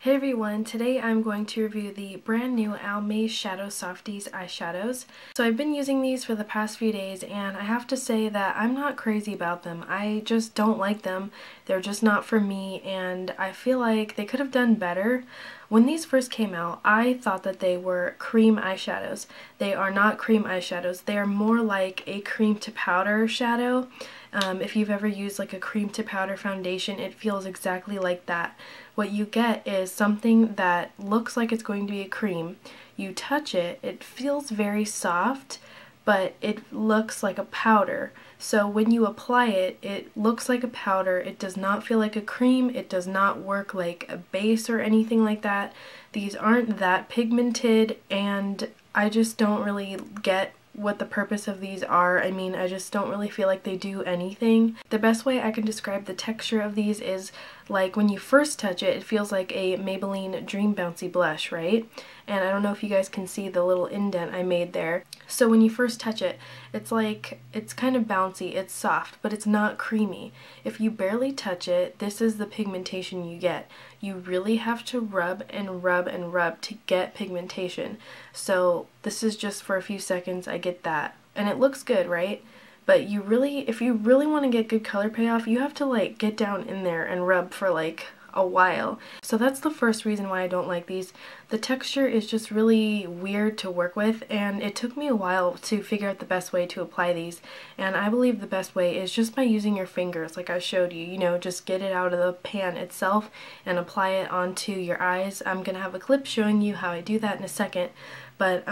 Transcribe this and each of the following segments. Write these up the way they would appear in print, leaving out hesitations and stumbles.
Hey everyone, today I'm going to review the brand new Almay Shadow Softies eyeshadows. So I've been using these for the past few days and I have to say that I'm not crazy about them. I just don't like them. They're just not for me and I feel like they could have done better. When these first came out, I thought that they were cream eyeshadows. They are not cream eyeshadows. They are more like a cream to powder shadow. If you've ever used like a cream to powder foundation, it feels exactly like that. What you get is something that looks like it's going to be a cream. You touch it, it feels very soft, but it looks like a powder. So when you apply it, it looks like a powder. It does not feel like a cream. It does not work like a base or anything like that. These aren't that pigmented, and I just don't really get what the purpose of these are. I mean, I just don't really feel like they do anything. The best way I can describe the texture of these is like when you first touch it, it feels like a Maybelline Dream Bouncy blush, right? And I don't know if you guys can see the little indent I made there. So when you first touch it, it's like, it's kind of bouncy, it's soft, but it's not creamy. If you barely touch it, this is the pigmentation you get. You really have to rub and rub and rub to get pigmentation. So this is just for a few seconds, I get that. And it looks good, right? But you really, if you really want to get good color payoff, you have to like get down in there and rub for like a while. So that's the first reason why I don't like these. The texture is just really weird to work with, and it took me a while to figure out the best way to apply these, and I believe the best way is just by using your fingers like I showed you. You know, just get it out of the pan itself and apply it onto your eyes. I'm gonna have a clip showing you how I do that in a second, but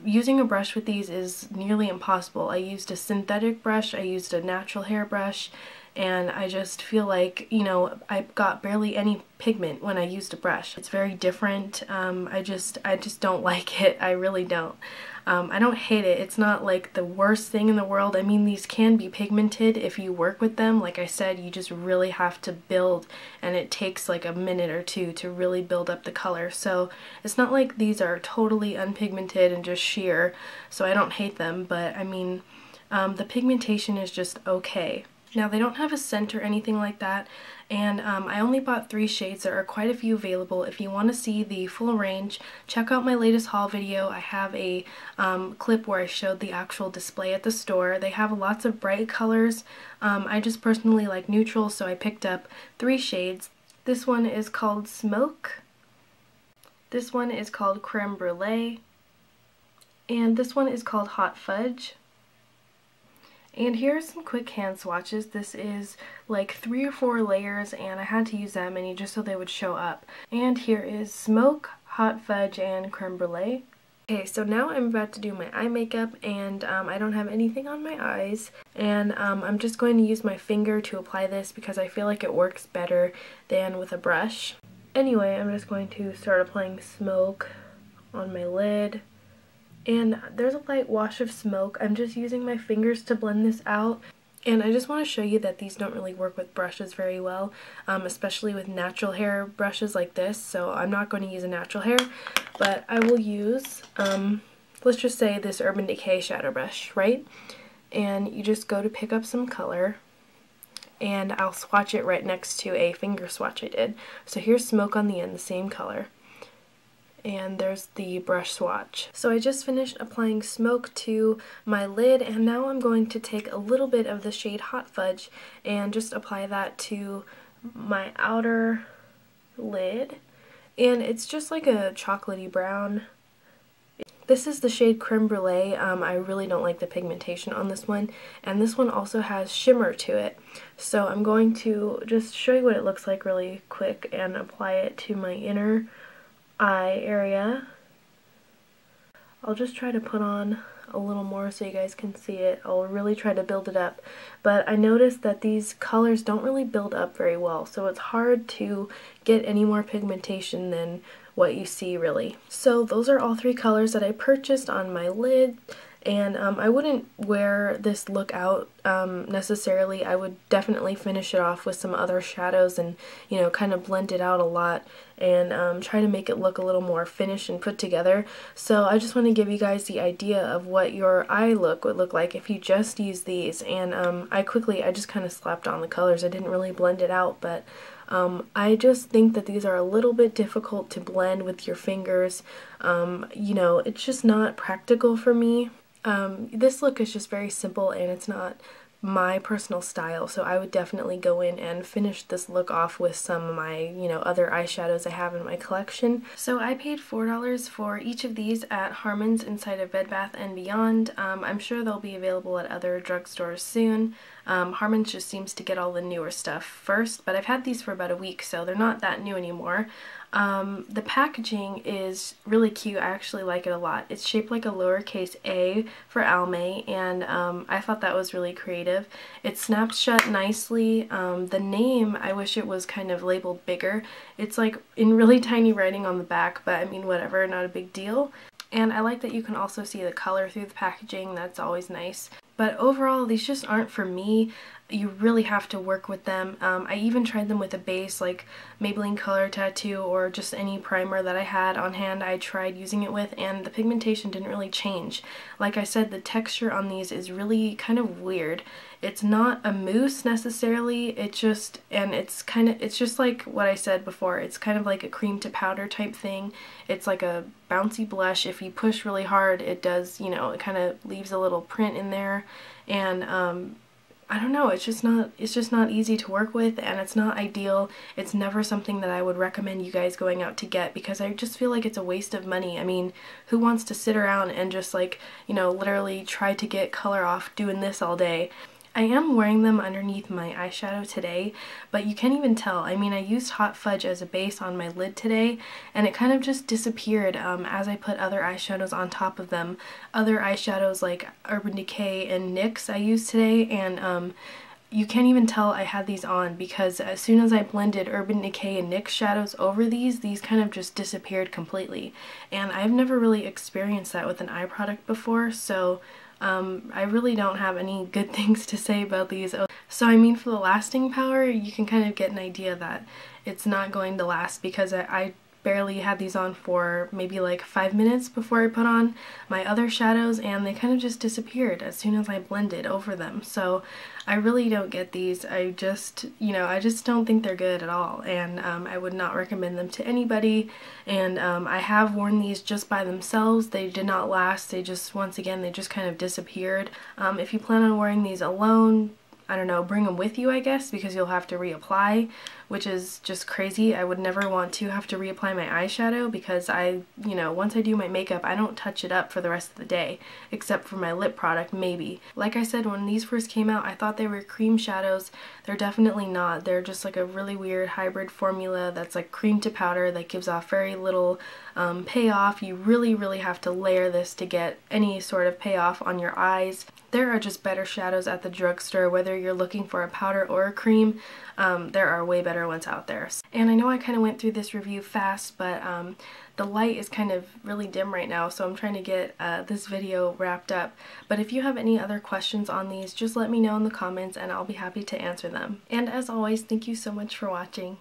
using a brush with these is nearly impossible. I used a synthetic brush, I used a natural hair brush, and I just feel like, you know, I got barely any pigment when I used a brush. It's very different. I just don't like it. I really don't. I don't hate it. It's not like the worst thing in the world. I mean, these can be pigmented if you work with them. Like I said, you just really have to build, and it takes like a minute or two to really build up the color. So it's not like these are totally unpigmented and just sheer, so I don't hate them, but I mean, the pigmentation is just okay. Now, they don't have a scent or anything like that, and I only bought 3 shades. There are quite a few available. If you want to see the full range, check out my latest haul video. I have a clip where I showed the actual display at the store. They have lots of bright colors. I just personally like neutral, so I picked up 3 shades. This one is called Smoke. This one is called Creme Brulee. And this one is called Hot Fudge. And here are some quick hand swatches. This is like 3 or 4 layers, and I had to use that many just so they would show up. And here is Smoke, Hot Fudge, and Creme Brulee. Okay, so now I'm about to do my eye makeup, and I don't have anything on my eyes, and I'm just going to use my finger to apply this because I feel like it works better than with a brush. Anyway, I'm just going to start applying Smoke on my lid. And there's a light wash of smoke. I'm just using my fingers to blend this out. And I just want to show you that these don't really work with brushes very well, especially with natural hair brushes like this. So I'm not going to use a natural hair, but I will use, let's just say this Urban Decay shadow brush, right? And you just go to pick up some color, and I'll swatch it right next to a finger swatch I did. So here's Smoke on the end, the same color. And there's the brush swatch. So I just finished applying Smoke to my lid, and now I'm going to take a little bit of the shade Hot Fudge and just apply that to my outer lid. And it's just like a chocolatey brown. This is the shade Creme Brulee. I really don't like the pigmentation on this one, and this one also has shimmer to it. So I'm going to just show you what it looks like really quick and apply it to my inner eye area. I'll just try to put on a little more so you guys can see it. I'll really try to build it up, but I noticed that these colors don't really build up very well, so it's hard to get any more pigmentation than what you see really. So those are all 3 colors that I purchased on my lid. And I wouldn't wear this look out necessarily. I would definitely finish it off with some other shadows and, you know, kind of blend it out a lot and try to make it look a little more finished and put together. So I just want to give you guys the idea of what your eye look would look like if you just use these. And I just kind of slapped on the colors. I didn't really blend it out, but I just think that these are a little bit difficult to blend with your fingers. You know, it's just not practical for me. This look is just very simple and it's not my personal style, so I would definitely go in and finish this look off with some of my, you know, other eyeshadows I have in my collection. So I paid $4 for each of these at Harmon's inside of Bed Bath & Beyond. I'm sure they'll be available at other drugstores soon. Harmon's just seems to get all the newer stuff first, but I've had these for about a week, so they're not that new anymore. The packaging is really cute. I actually like it a lot. It's shaped like a lowercase a for Almay, and I thought that was really creative. It snaps shut nicely. The name, I wish it was kind of labeled bigger. It's like in really tiny writing on the back, but I mean, whatever, not a big deal. And I like that you can also see the color through the packaging. That's always nice. But overall, these just aren't for me. You really have to work with them. I even tried them with a base like Maybelline Color Tattoo or just any primer that I had on hand. I tried using it with, and the pigmentation didn't really change. Like I said, the texture on these is really kind of weird. It's not a mousse necessarily, it's just like what I said before. It's kind of like a cream to powder type thing. It's like a bouncy blush. If you push really hard, it does, you know, it kind of leaves a little print in there, and I don't know, it's just not easy to work with, and it's not ideal. It's never something that I would recommend you guys going out to get, because I just feel like it's a waste of money. I mean, who wants to sit around and just, like, you know, literally try to get color off doing this all day? I am wearing them underneath my eyeshadow today, but you can't even tell. I mean, I used Hot Fudge as a base on my lid today, and it kind of just disappeared as I put other eyeshadows on top of them. Other eyeshadows like Urban Decay and NYX I used today, and you can't even tell I had these on, because as soon as I blended Urban Decay and NYX shadows over these kind of just disappeared completely. And I've never really experienced that with an eye product before, so I really don't have any good things to say about these. So I mean, for the lasting power, you can kind of get an idea that it's not going to last, because I barely had these on for maybe like 5 minutes before I put on my other shadows, and they kind of just disappeared as soon as I blended over them. So I really don't get these. I just, you know, I just don't think they're good at all, and I would not recommend them to anybody. And I have worn these just by themselves. They did not last. They just, once again, they just kind of disappeared. If you plan on wearing these alone, I don't know, bring them with you, I guess, because you'll have to reapply, which is just crazy. I would never want to have to reapply my eyeshadow, because you know, once I do my makeup, I don't touch it up for the rest of the day, except for my lip product, maybe. Like I said, when these first came out, I thought they were cream shadows. They're definitely not. They're just like a really weird hybrid formula that's like cream to powder that gives off very little payoff. You really have to layer this to get any sort of payoff on your eyes. There are just better shadows at the drugstore, whether you're looking for a powder or a cream. There are way better ones out there. And I know I kind of went through this review fast, but the light is kind of really dim right now, so I'm trying to get this video wrapped up. But if you have any other questions on these, just let me know in the comments and I'll be happy to answer them. And as always, thank you so much for watching.